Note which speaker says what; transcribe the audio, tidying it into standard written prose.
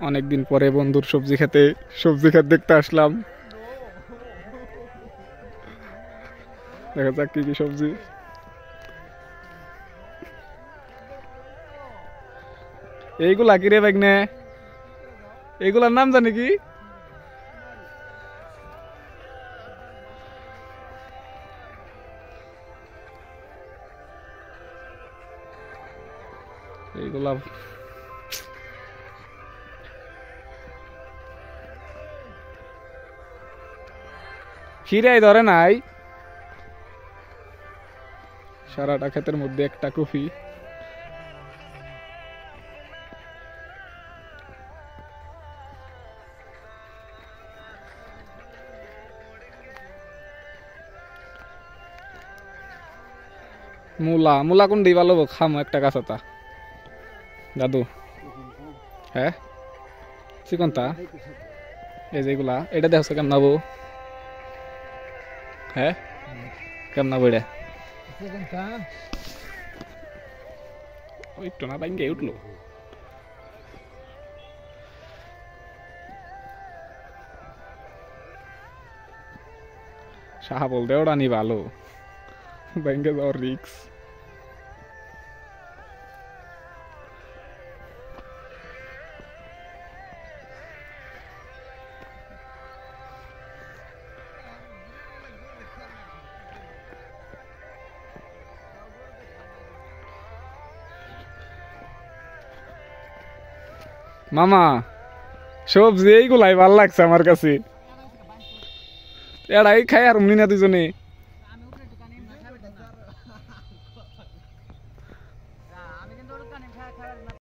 Speaker 1: অনেকদিন পরে বন্ধুর সবজি খেতে দেখতে আসলাম। দেখা যাক কি কি সবজি। এইগুলা কি রে বাইগনে? এইগুলার নাম জানি কি? এইগুলা খিরাই ধরে নাই। সারাটা ক্ষেতের মধ্যে একটা কফি। মূলা কোন দিই ভালো খামো একটা কাঁচাতা দাদু। হ্যাঁ চিকনটা এই যেগুলা এটা দেখছো কেমন নাবো? হ্যাঁ কেমন নাবো এটা? ওই একটু না বাইঙ্গে উঠলো। সাহা বলতে ওটা নি ভালো, বাইঙ্গে যাওয়ার রিক্স। মামা সবজি এইগুলাই ভাল লাগছে আমার কাছে। এড়াই খাই আর অমনি না দুজনে।